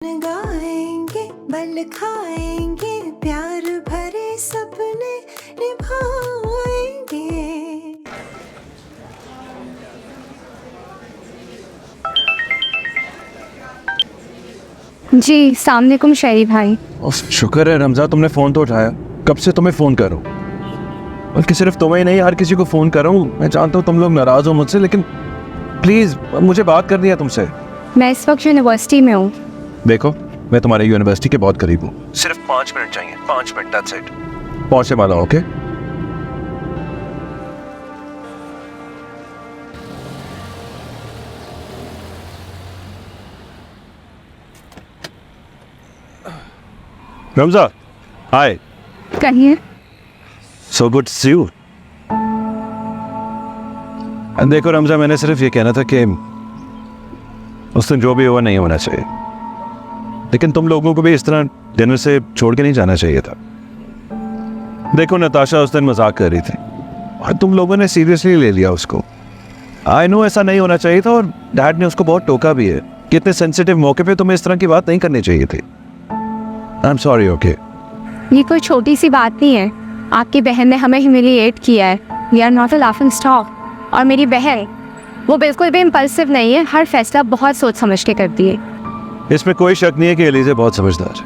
गाएंगे बल खाएंगे प्यार भरे सपने निभाएंगे। जी सामनेकुम शरी भाई। शुक्र है रमज़ा तुमने फ़ोन तो उठाया। कब से तुम्हें फ़ोन करूं, बल्कि सिर्फ तुम्हें नहीं हर किसी को फ़ोन कर रहा हूँ। मैं जानता हूँ तुम लोग नाराज़ हो मुझसे, लेकिन प्लीज़ मुझे बात करनी है तुमसे। मैं इस वक्त यूनिवर्सिटी में हूँ। देखो मैं तुम्हारे यूनिवर्सिटी के बहुत करीब हूँ। सिर्फ 5 मिनट चाहिए, 5 मिनट, दैट्स इट। पहुँचने वाला हूँ, ओके? रमज़ा हाय। कहिए। So good to see you. देखो रमज़ा, मैंने सिर्फ ये कहना था कि उस दिन जो भी हुआ नहीं होना चाहिए, लेकिन तुम लोगों को भी इस तरह डिनर से छोड़ के नहीं जाना चाहिए था। देखो नताशा उस दिन मजाक कर रही थी और तुम लोगों ने सीरियसली ले लिया उसको। आई नो ऐसा नहीं होना चाहिए था, और डैड ने उसको बहुत टोका भी है कि इतने सेंसिटिव मौके पे तुम्हें इस तरह की बात नहीं करनी चाहिए थी। I am sorry, okay? ये कोई छोटी सी बात नहीं है। आपकी बहन ने हमें ह्यूमिलिएट किया है। We are not a laughing stock. और मेरी बहन वो बिल्कुल भी इम्पल्सिव नहीं है, हर फैसला बहुत सोच समझ के करती है। इसमें कोई शक नहीं है कि एलिज़ा बहुत समझदार है,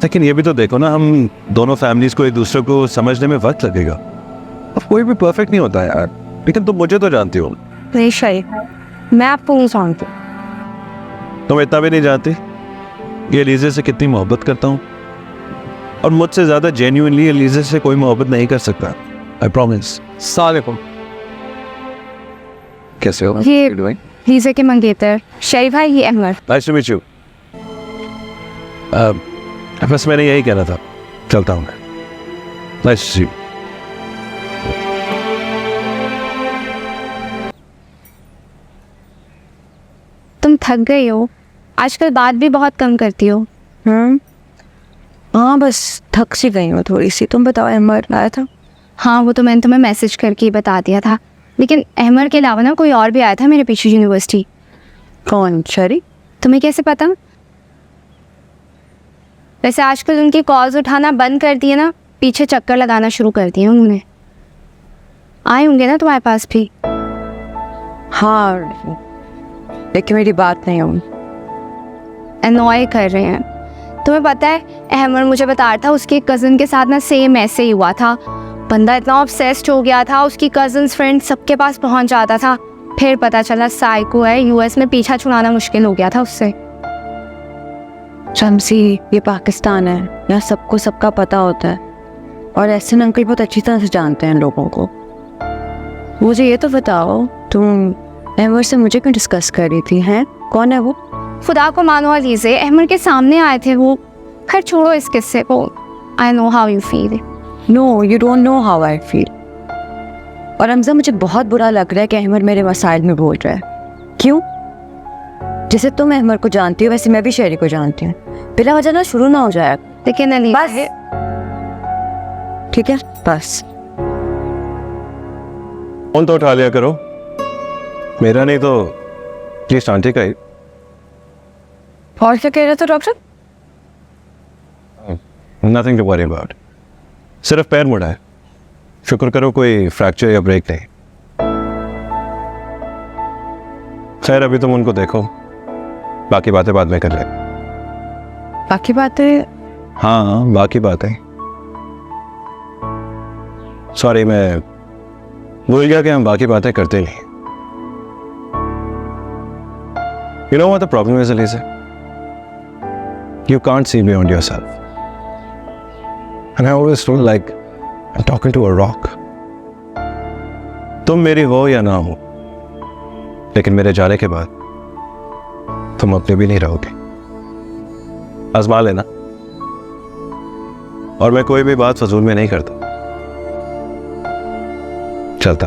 लेकिन ये भी तो देखो ना, हम दोनों फैमिलीज को एक दूसरे को समझने में वक्त लगेगा। अब कोई भी परफेक्ट नहीं होता है यार, लेकिन तुम मुझे तो जानती हो। नहीं शरी, मैं आपको नहीं जानती। तुम इतना भी नहीं जानती कि एलिज़ा से कितनी मोहब्बत करता हूँ, और मुझसे ज़्यादा जेन्युइनली एलिज़ा से कोई मोहब्बत नहीं कर सकता। I promise. सलाम। कैसे हो? ये लीज़ा के मंगेतर शरी भाई, ये Ahmad. Nice to meet you. बस मैंने यही कहना था, चलता हूँ मैं। Nice to see you. तुम थक गई हो, आजकल बात भी बहुत कम करती हो। हाँ बस थक सी गई हूँ थोड़ी सी। तुम बताओ, अहमद आया था? हाँ वो तो मैंने तुम्हें मैसेज करके ही बता दिया था, लेकिन अहमद के अलावा ना कोई और भी आया था मेरे पीछे यूनिवर्सिटी। कौन? शरी? तुम्हें कैसे पता? वैसे आजकल उनकी कॉल्स उठाना बंद कर दिए ना, पीछे चक्कर लगाना शुरू कर दिए उन्होंने। आए होंगे ना तुम्हारे पास भी? हाँ, लेकिन मेरी बात नहीं हुई। एनॉय कर रहे हैं। तुम्हें पता है अहमद मुझे बता रहा था उसके कज़न के साथ ना सेम ऐसे ही हुआ था। बंदा इतना ऑब्सेस्ड हो गया था, उसकी कज़न्स फ्रेंड सबके पास पहुंच जाता था। फिर पता चला साइको है, यूएस में पीछा छुड़ाना मुश्किल हो गया था उससे। शम्सी, ये पाकिस्तान है, यहाँ सबको सबका पता होता है, और एहसन अंकल बहुत अच्छी तरह से जानते हैं लोगों को। मुझे ये तो बताओ, तुम अहमद से मुझे क्यों डिस्कस कर रही थी? हैं, कौन है वो? खुदा को मानो अलीज़े, अहमद के सामने आए थे वो। खैर छोड़ो इस किस्से को। I know how you feel. No, you don't know how I feel. और हमजा, मुझे बहुत बुरा लग रहा है कि अहमद मेरे मसाइल में बोल रहा है। क्यों? जैसे तुम अहमद को जानती हो, वैसे मैं भी शेरी को जानती हूँ। बिला वजह ना शुरू ना हो जाए। लेकिन अलीज़े, बस ठीक है, बस। फोन तो उठा लिया करो, मेरा नहीं तो प्लीज आंटी का ही। और क्या कह रहे थे doctor? Nothing to worry about, सिर्फ पैर मुड़ा है। शुक्र करो कोई फ्रैक्चर या ब्रेक नहीं। खैर अभी तुम उनको देखो, बाकी बातें बाद में कर ले। बाकी बातें? हाँ बाकी बातें। सॉरी, मैं भूल गया कि हम बाकी बातें करते नहीं। You know what the problem is, Elise? You can't see beyond yourself. And I always feel like I'm talking to a rock. तुम मेरी हो या ना हो, लेकिन मेरे जाने के बाद तुम अपने भी नहीं रहोगे। आजमा लेना। और मैं कोई भी बात फजूल में नहीं करता। चलता।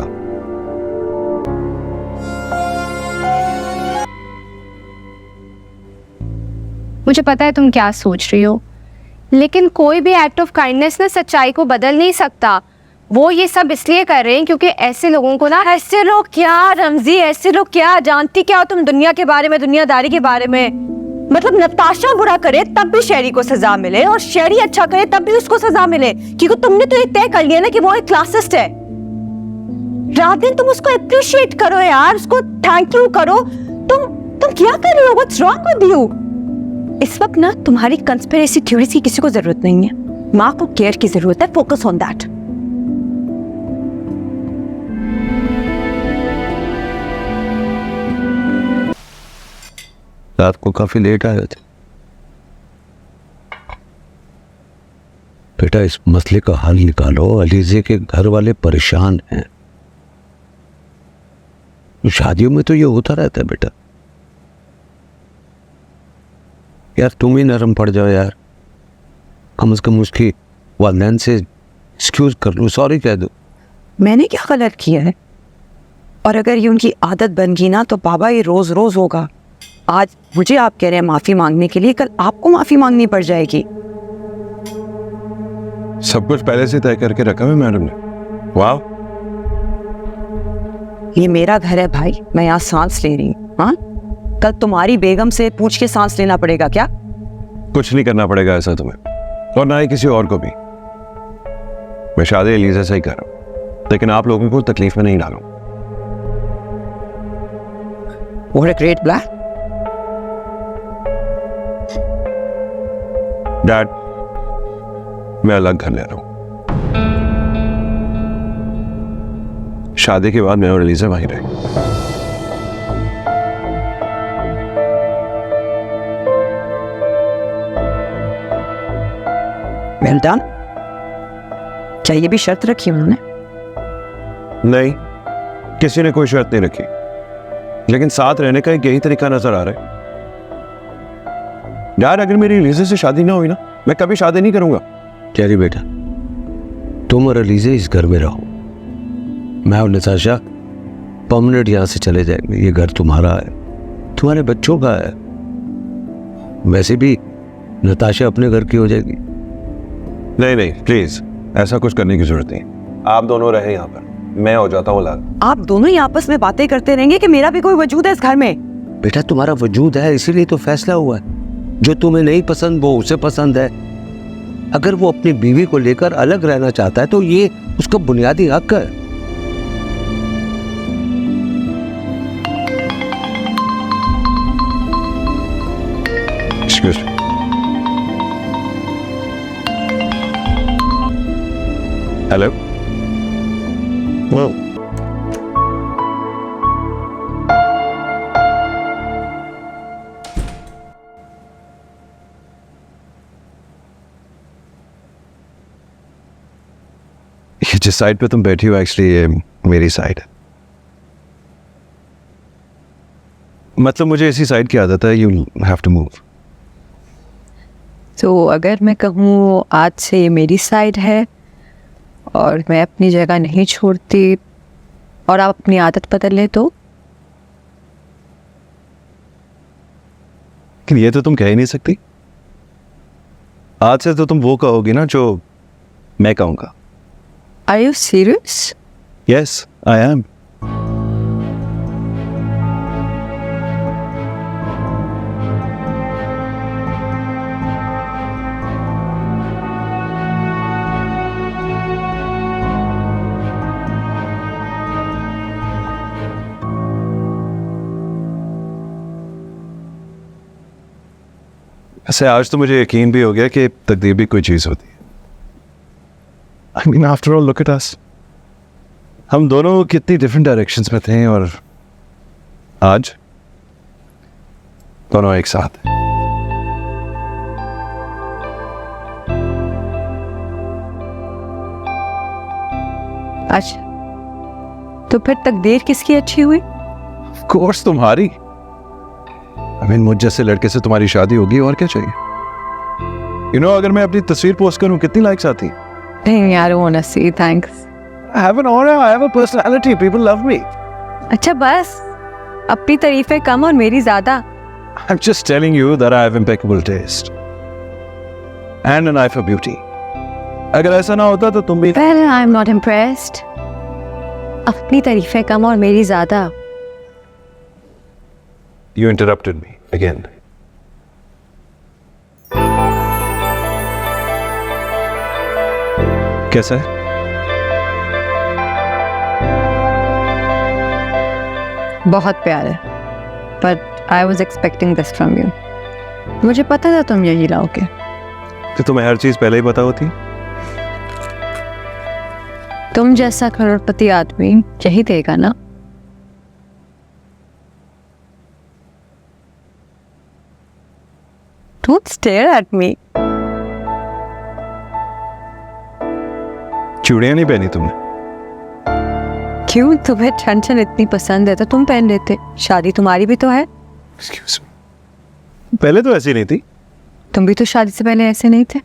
मुझे पता है तुम क्या सोच रही हो, लेकिन कोई भी एक्ट ऑफ काइंडनेस ना सच्चाई को बदल नहीं सकता। वो ये सब इसलिए कर रहे हैं क्योंकि ऐसे लोगों को ना। ऐसे लोग क्या रमजी, ऐसे लोग क्या? जानती क्या हो तुम दुनिया के बारे में, दुनियादारी के बारे में? मतलब नताशा बुरा करे तब भी शेरी को सजा मिले और शेरी अच्छा करे तब भी उसको सजा मिले, क्योंकि तुमने तो ये तय कर लिया ना कि वो एक क्लासिस्ट है। रात दिन तुम उसको अप्रिशिएट करो यार, उसको थैंक यू करो। तुम क्या कर रहे हो? What's wrong with you? इस वक्त ना तुम्हारी कंस्पिरेसी थ्योरीज की किसी को जरूरत नहीं है। माँ को केयर की जरूरत है, फोकस ऑन दैट। रात को काफी लेट आए थे बेटा, इस मसले का हल निकालो। अलीजे के घर वाले परेशान हैं। शादियों में तो ये होता रहता है बेटा। यार तुम ही नरम पड़ जाओ यार, कम से कम उसकी वालिदैन से एक्सक्यूज कर लो, सॉरी कह दो। मैंने क्या गलत किया है? और अगर ये उनकी आदत बन गई ना तो बाबा ये रोज रोज होगा। आज मुझे आप कह रहे हैं माफी मांगने के लिए, कल आपको माफी मांगनी पड़ जाएगी। सब कुछ पहले से तय करके रखा है मैडम ने। वाह, ये मेरा घर है भाई, मैं यहाँ सांस ले रही हूँ। हाँ, कल तुम्हारी बेगम से पूछ के सांस लेना पड़ेगा क्या? कुछ नहीं करना पड़ेगा ऐसा तुम्हें, और ना ही किसी और को भी। मैं शादी एलिजा से ही कर रहा हूँ, लेकिन आप लोगों को तकलीफ में नहीं डालूं। What a great plan. Dad, मैं अलग घर ले रहा हूं। शादी के बाद मैं और एलिजा वहीं रहेंगे। Well done. क्या ये भी शर्त रखी उन्होंने? नहीं, किसी ने कोई शर्त नहीं रखी, लेकिन साथ रहने का एक यही तरीका नजर आ रहा है। यार अगर मेरी एलिजा से शादी ना हुई ना, मैं कभी शादी नहीं करूंगा। चलिए बेटा, तुम और अलीजे इस घर में रहो। मैं और नताशा परमानेंट यहां से चले जाएंगे। ये घर तुम्हारा है, तुम्हारे बच्चों का है। वैसे भी नताशा अपने घर की हो जाएगी। नहीं नहीं, प्लीज ऐसा कुछ करने की जरूरत नहीं। आप दोनों रहे यहाँ पर, मैं हो जाता हूँ लाल। आप दोनों ही आपस में बातें करते रहेंगे कि मेरा भी कोई वजूद है इस घर में। बेटा तुम्हारा वजूद है, इसीलिए तो फैसला हुआ है। जो तुम्हें नहीं पसंद वो उसे पसंद है। अगर वो अपनी बीवी को लेकर अलग रहना चाहता है तो ये उसका बुनियादी हक है। Excuse me. हेलो। ये जिस साइड पे तुम बैठी हो एक्चुअली ये मेरी साइड है। मतलब मुझे इसी साइड की आदत है। You have to move. तो अगर मैं कहूँ आज से ये मेरी साइड है और मैं अपनी जगह नहीं छोड़ती और आप अपनी आदत बदल ले तो? लेकिन ये तो तुम कह ही नहीं सकती। आज से तो तुम वो कहोगी ना जो मैं कहूँगा। Are you serious? Yes, I am. ऐसे आज तो मुझे यकीन भी हो गया कि तकदीर भी कोई चीज़ होती है। I mean, after all, look at us. हम दोनों कितनी डिफरेंट डायरेक्शंस में थे और आज दोनों एक साथ हैं। अच्छा, तो फिर तकदीर किसकी अच्छी हुई? Of course तुम्हारी। I mean, मुझ जैसे लड़के से तुम्हारी शादी होगी और क्या चाहिए। You know, अगर मैं अपनी तस्वीर पोस्ट करूं कितनी लाइक्स आती हैं? नहीं यार, honestly, thanks. I have an aura, I have a personality, people love me. अच्छा बस, अपनी तारीफें कम और मेरी ज्यादा। I'm just telling you that I have impeccable taste and an eye for beauty. अगर ऐसा ना होता तो तुम भी। Well, I'm not impressed. अपनी तारीफें कम और मेरी ज्यादा। You interrupted me again. कैसा है? बहुत प्यार है, but I was expecting this from you. मुझे पता था तुम यही लाओगे। तो तुम्हें हर चीज पहले ही पता होती? तुम जैसा करोड़पति आदमी यही देगा ना। Don't stare at me. चूड़ियां नहीं पहनी तुमने? क्यों? तुम्हें ठंड ठंड इतनी पसंद है तो तुम पहन लेते। शादी तुम्हारी भी तो है। Excuse me. पहले तो ऐसी नहीं थी। तुम भी तो शादी से पहले ऐसे नहीं थे।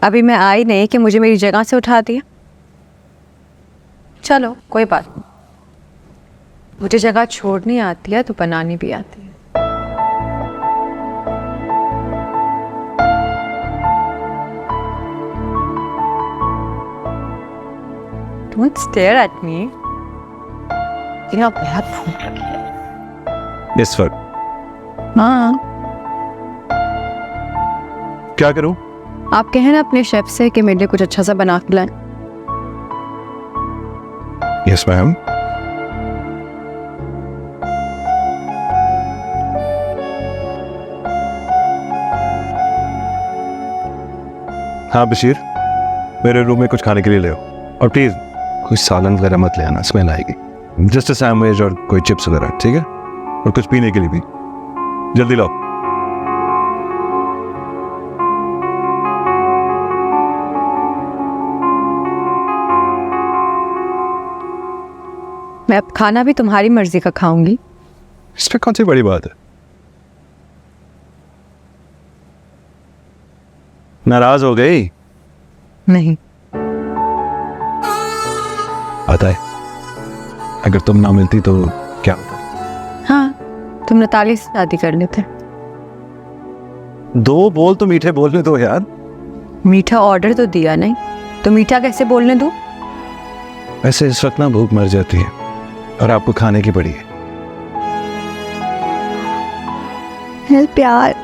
अभी मैं आई नहीं कि मुझे मेरी जगह से उठा दिया। चलो कोई बात नहीं, मुझे जगह छोड़नी आती है तो बनानी भी आती है। Don't stare at me. तेरा बहुत भूख लगी है। इस वक्त हाँ, क्या करूं? आप कहें ना अपने शेफ से कि मेरे लिए कुछ अच्छा सा बना के लाएं। Yes ma'am. हाँ बशीर, मेरे रूम में कुछ खाने के लिए ले आओ, और प्लीज कुछ सालन वगैरह मत ले आना, स्मेल आएगी। जस्ट अ सैंडविच और कोई चिप्स वगैरह, ठीक है? और कुछ पीने के लिए भी जल्दी लाओ। मैं अब खाना भी तुम्हारी मर्जी का खाऊंगी। इसमें कौन सी बड़ी बात है? नाराज हो गई? नहीं, आता है, अगर तुम ना मिलती तो क्या होता? हाँ, तुम नताली से शादी कर लेते। दो बोल तो मीठे बोलने दो यार। मीठा ऑर्डर तो दिया नहीं, तो मीठा कैसे बोलने दूं? वैसे इस वक्त ना भूख मर जाती है, और आपको खाने की पड़ी है। हेल्प यार।